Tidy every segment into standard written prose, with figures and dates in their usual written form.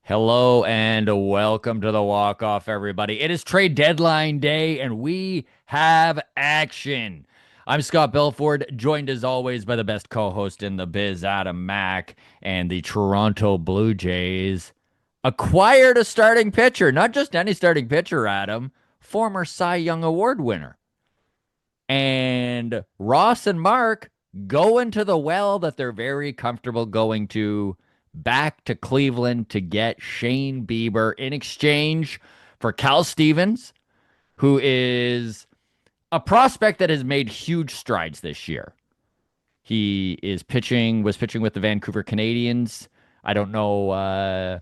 Hello and welcome to the walk off, everybody. It is trade deadline day and we have action. I'm Scott Belford, joined as always by the best co host in the biz, Adam Mack, and the Toronto Blue Jays acquired a starting pitcher, not just any starting pitcher, Adam, former Cy Young Award winner. And Ross and Mark go into the well that they're very comfortable going to back to Cleveland to get Shane Bieber in exchange for Cal Stevens, who is a prospect that has made huge strides this year. Was pitching with the Vancouver Canadians. I don't know.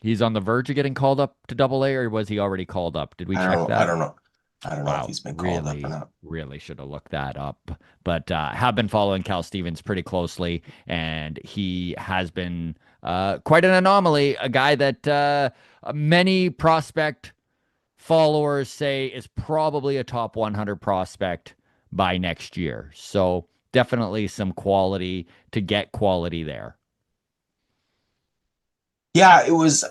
He's on the verge of getting called up to Double A, or was he already called up? Did we I check don't. I that? don't know. I don't know if Wow, he's been called up or really, not. really should have looked that up. But have been following Cal Stevens pretty closely, and he has been quite an anomaly. A guy that many prospect followers say is probably a top 100 prospect by next year. So definitely some quality to get quality there. Yeah, it was.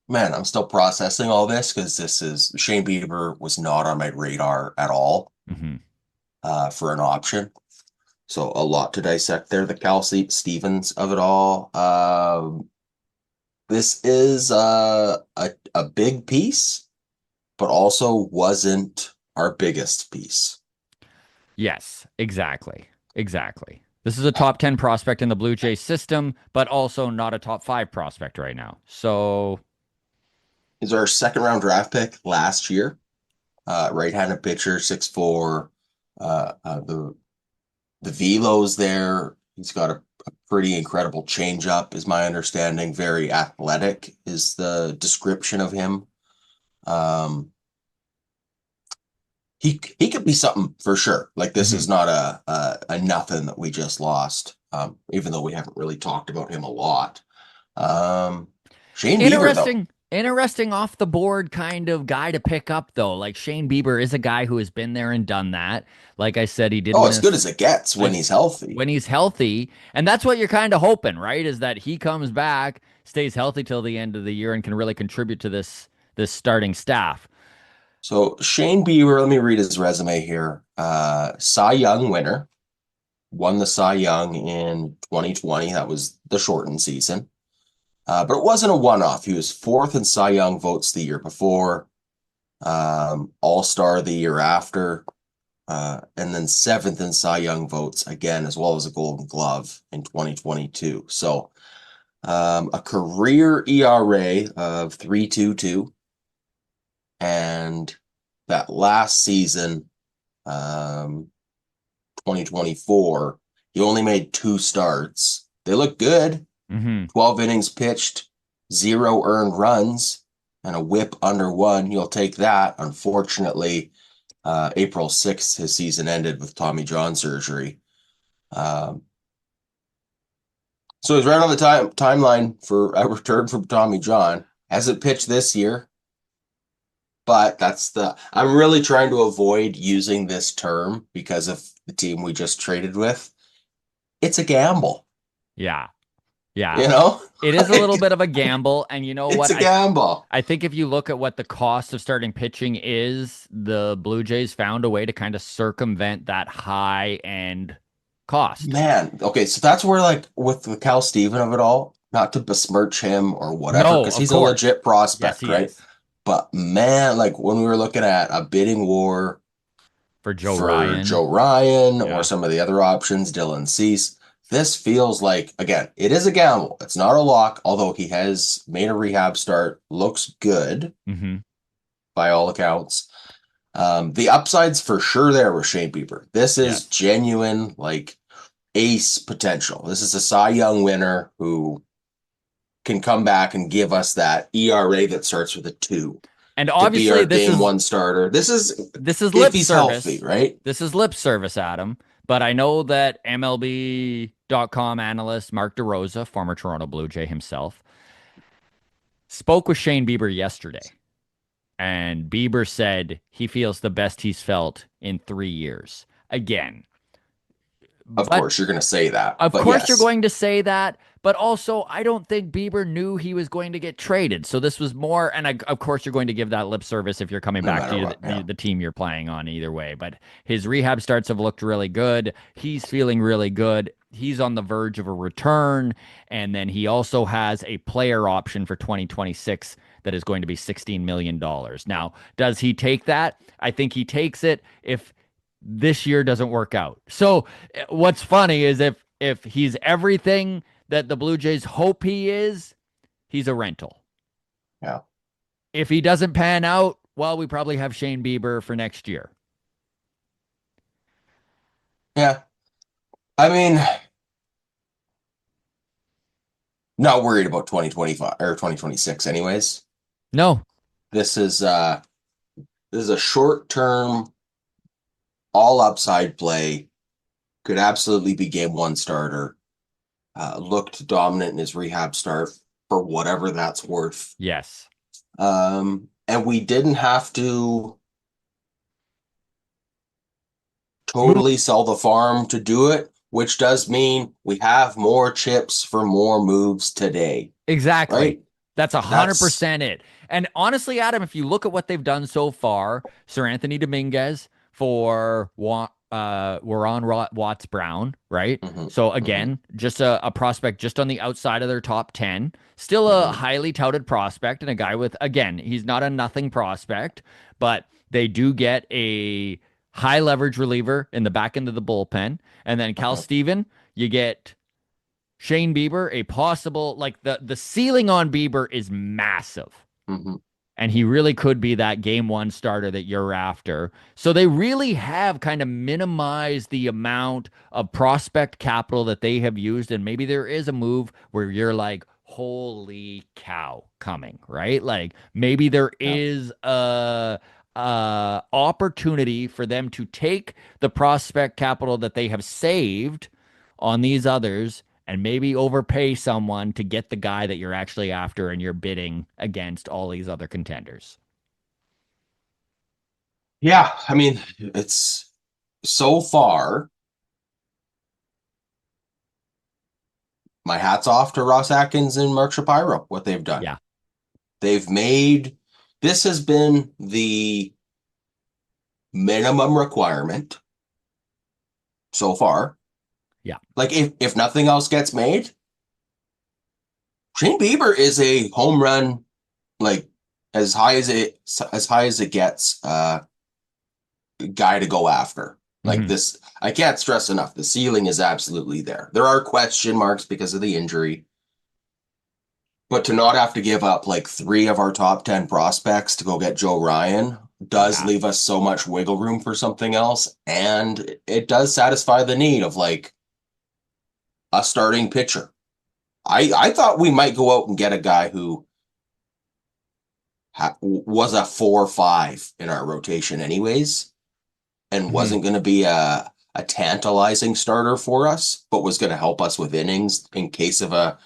Man, I'm still processing all this because this is Shane Bieber was not on my radar at all Hmm. for an option. So a lot to dissect there. The Cal Stevens of it all. This is a big piece, but also wasn't our biggest piece. Yes, exactly. Exactly. This is a top 10 prospect in the Blue Jays system, but also not a top 5 prospect right now. So, Is our second round draft pick last year. Right-handed pitcher, 6'4". The velo's there. He's got a pretty incredible changeup, is my understanding. Very athletic is the description of him. Um, he could be something for sure. Like this mhm. is not a nothing that we just lost. Even though we haven't really talked about him a lot. Um, Shane Bieber though. Interesting off the board kind of guy to pick up though. Like Shane Bieber is a guy who has been there and done that. Like I said, he did Oh, win as good as it gets when as he's healthy. when he's healthy, and that's what you're kind of hoping, right? Is that he comes back, stays healthy till the end of the year, and can really contribute to this starting staff. So Shane Bieber, let me read his resume here. Cy Young winner, won the Cy Young in 2020. That was the shortened season. But it wasn't a one-off. He was fourth in Cy Young votes the year before, All-Star the year after, and then seventh in Cy Young votes again, as well as a Golden Glove in 2022. So a career ERA of 3.22, and that last season, um, 2024, he only made two starts. They look good. Hmm. 12 innings pitched, zero earned runs, and a whip under one. You'll take that. Unfortunately, April 6th, his season ended with Tommy John surgery. Um, so he's right on the timeline for a return from Tommy John. Hasn't pitched this year, but I'm really trying to avoid using this term because of the team we just traded with. It's a gamble, Yeah. Yeah. you know? It is a little bit of a gamble, and you know It's what? a gamble. I think if you look at what the cost of starting pitching is, the Blue Jays found a way to kind of circumvent that high end cost. Man, okay, so that's where like with the Cal Steven of it all, not to besmirch him or whatever, No, because of he's a course. legit Yes, prospect, he right? is. But man, like when we were looking at a bidding war For Joe for Ryan. Joe Ryan or Yeah. some of the other options, Dylan Cease, this feels like, again, it is a gamble. It's not a lock, although he has made a rehab start, looks good Hmm. by all accounts. The upsides for sure there with Shane Bieber. This is Yes. genuine, like ace potential. This is a Cy Young winner who can come back and give us that ERA that starts with a two And to be obviously our game one starter. This is this is if lip he's healthy, service. right? This is lip service, Adam. But I know that MLB.com analyst Mark DeRosa, former Toronto Blue Jay himself, spoke with Shane Bieber yesterday. And Bieber said he feels the best he's felt in 3 years. Again, Of But course, you're going to say that. of But course, you're yes, going to say that, but also, I don't think Bieber knew he was going to get traded. So this was more, and of course, you're going to give that lip service if you're coming no back matter to what. Yeah. the team you're playing on either way. But his rehab starts have looked really good. He's feeling really good. He's on the verge of a return. And then he also has a player option for 2026 that is going to be $16 million. Now, does he take that? I think he takes it if this year doesn't work out. So what's funny is if he's everything that the Blue Jays hope he is, he's a rental. Yeah. If he doesn't pan out, well, we probably have Shane Bieber for next year. Yeah. I mean, not worried about 2025 or 2026 anyways. No, This is uh this is a short-term all upside play. Could absolutely be game one starter. Looked dominant in his rehab start for whatever that's worth. yes. And we didn't have to Move. totally sell the farm to do it, which does mean we have more chips for more moves today, Exactly. right? That's That's 100% it. And honestly, Adam, if you look at what they've done so far, Sir Anthony Dominguez for we're on Watts Brown, right? mhm, So mhm, again, just a prospect just on the outside of their top 10. Still a mhm, highly touted prospect and a guy with, again, he's not a nothing prospect, but they do get a high leverage reliever in the back end of the bullpen. And then Cal mhm, Steven, you get Shane Bieber, a possible like the ceiling on Bieber is massive. mhm. And he really could be that game one starter that you're after. So they really have kind of minimized the amount of prospect capital that they have used. And maybe there is a move where you're like, holy cow, coming, right? Like maybe there Yeah. is a opportunity for them to take the prospect capital that they have saved on these others and maybe overpay someone to get the guy that you're actually after and you're bidding against all these other contenders. Yeah, I mean, it's so far, my hat's off to Ross Atkins and Mark Shapiro, what they've done. Yeah. They've made this has been the minimum requirement so far. Yeah. Like if nothing else gets made, Shane Bieber is a home run, like as high as it gets, guy to go after. Like Hmm. this, I can't stress enough. The ceiling is absolutely there. There are question marks because of the injury, but to not have to give up like three of our top 10 prospects to go get Joe Ryan does Yeah. leave us so much wiggle room for something else. And it does satisfy the need of like a starting pitcher. I thought we might go out and get a guy who was a 4 or 5 in our rotation, anyways, and Hmm. wasn't going to be a tantalizing starter for us, but was going to help us with innings in case of a,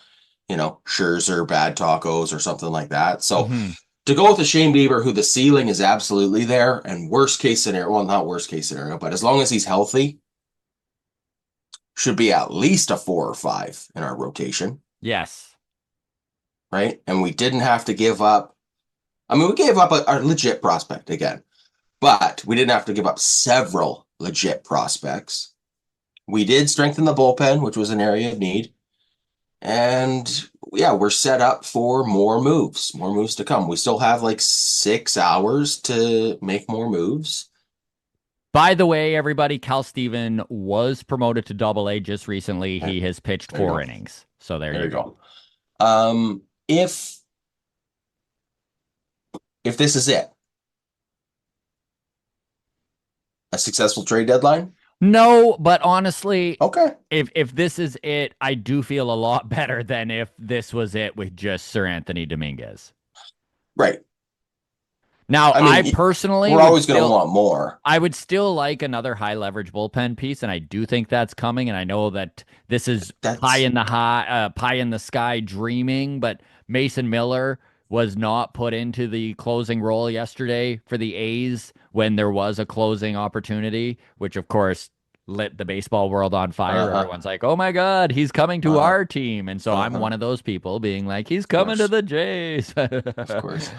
Scherzer, bad tacos, or something like that. So Hmm. to go with a Shane Bieber, who the ceiling is absolutely there, and worst case scenario, well, not worst case scenario, but as long as he's healthy, should be at least a 4 or 5 in our rotation, Yes. right? And we didn't have to give up. I mean, we gave up a legit prospect again, but we didn't have to give up several legit prospects. We did strengthen the bullpen, which was an area of need. And yeah, we're set up for more moves to come. We still have like 6 hours to make more moves. By the way, everybody, Cal Steven was promoted to double A just recently. There He has pitched there you four go. innings. So there There you you go. go. If this is it, a successful trade deadline, No, but honestly, okay, if this is it, I do feel a lot better than if this was it with just Sir Anthony Dominguez. right. Now, I I mean, personally we're would always going to still want more. I would still like another high leverage bullpen piece, and I do think that's coming. And I know that this is That's pie in the sky dreaming, but Mason Miller was not put into the closing role yesterday for the A's when there was a closing opportunity, which of course lit the baseball world on fire. Uh-huh. Everyone's like, "Oh my God, he's coming to Uh-huh. our team." And so I'm Uh-huh. one of those people being like, "He's Of coming to course. the Jays." Of course.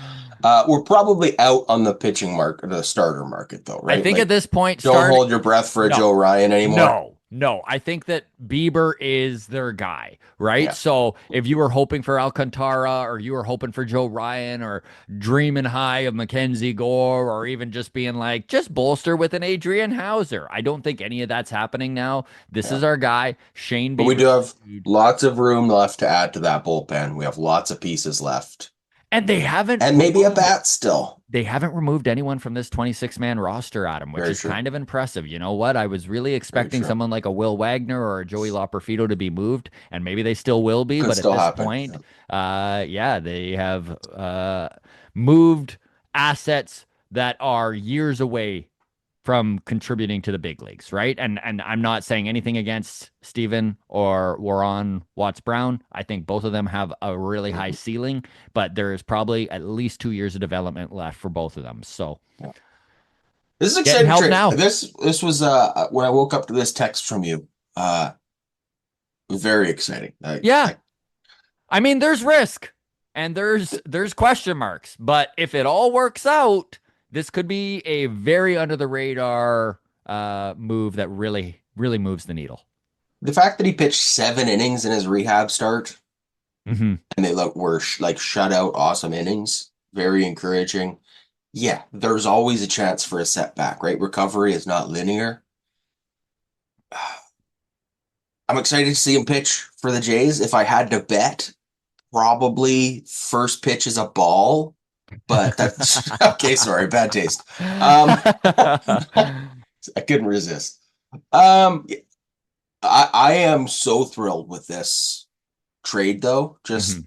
We're probably out on the pitching market, the starter market, though, I right? think at Like, this point, don't start hold your breath for a no, Joe Ryan anymore. no. I think that Bieber is their guy, right? Yeah. So if you were hoping for Alcantara or you were hoping for Joe Ryan or dreaming high of Mackenzie Gore or even just being like, just bolster with an Adrian Hauser, I don't think any of that's happening now. This Yeah. is our guy, Shane But we Bieber. do have lots of room left to add to that bullpen. We have lots of pieces left. And they haven't And maybe a removed bat still. anyone from this 26-man roster, Adam, which Very is true. kind of impressive. You know what? I was really Very expecting true. someone like a Will Wagner or a Joey Loperfido to be moved, and maybe they still will be, Could but at still this happen. point, yeah, they have moved assets that are years away from contributing to the big leagues, right? And I'm not saying anything against Steven or Warren Watts Brown. I think both of them have a really high Mhm. ceiling, but there is probably at least 2 years of development left for both of them. So Yeah. This is getting exciting help trade. now. This was when I woke up to this text from you. Very exciting. Yeah. I mean, there's risk and there's question marks, but if it all works out, this could be a very under the radar move that really moves the needle. The fact that he pitched 7 innings in his rehab start Hmm. and they were like shutout awesome innings, very encouraging. Yeah, there's always a chance for a setback, right? Recovery is not linear. I'm excited to see him pitch for the Jays. If I had to bet, probably first pitch is a ball, but that's okay. Sorry, bad taste. I couldn't resist. Um, I am so thrilled with this trade, though, Mhm. just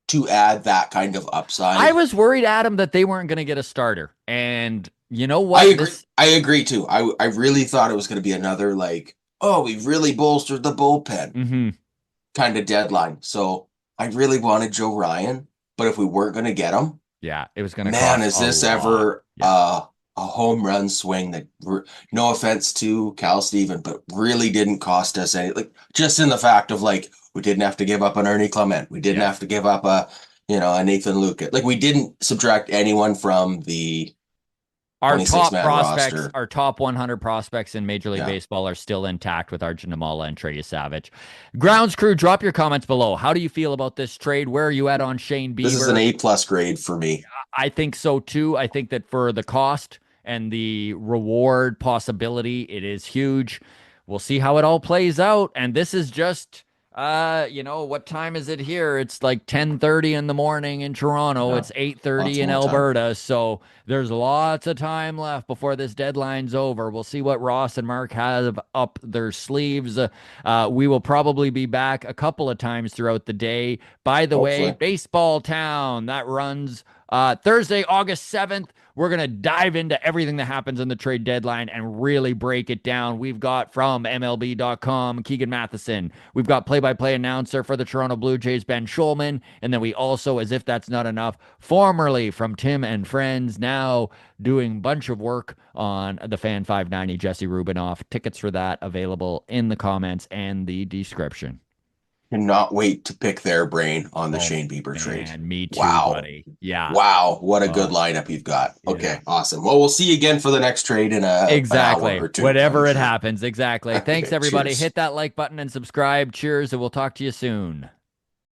to add that kind of I upside. was worried, Adam, that they weren't going to get a starter. And you know I what? agree. I agree too. I really thought it was going to be another like, oh, we really bolstered the bullpen Mhm. kind of deadline. So I really wanted Joe Ryan, but if we weren't going to get him, Yeah, it was going to man, cost is a this lot. ever Yeah. a home run swing that, no offense to Cal Steven, but really didn't cost us any, like just in the fact of like, we didn't have to give up an Ernie Clement. We didn't Yep. have to give up a Nathan Luca. Like we didn't subtract anyone from the Our 26 top man prospects, roster. our top 100 prospects in Major League Yeah. Baseball are still intact with Arjun Namala and Trey Savage. Grounds crew, drop your comments below. How do you feel about this trade? Where are you at on Shane This is an Bieber? A+ grade for me. I think so too. I think that for the cost and the reward possibility, it is huge. We'll see how it all plays out. And this is just what time is it here? It's like 10:30 in the morning in Toronto. Yeah. It's Lots 8:30 in more time. Alberta. So there's lots of time left before this deadline's over. We'll see what Ross and Mark have up their sleeves. We will probably be back a couple of times throughout the day. By the way, Hopefully. Baseball Town, that runs Thursday, August 7th. We're going to dive into everything that happens in the trade deadline and really break it down. We've got from MLB.com, Keegan Matheson. We've got play by play announcer for the Toronto Blue Jays, Ben Schulman. And then we also, as if that's not enough, formerly from Tim and Friends, now doing a bunch of work on the Fan 590, Jesse Rubinoff. Tickets for that available in the comments and the description. Cannot wait to pick their brain on the Oh, Shane Bieber trade. man, me too, Wow. buddy. Yeah. Wow. What a good Uh, lineup you've got. yeah. Okay. Awesome. Well, we'll see you again for the next trade in an hour Exactly. or two, I'm Whatever it sure. happens. Exactly. Thanks, Okay. everybody. Cheers. Hit that like button and subscribe. Cheers, and we'll talk to you soon.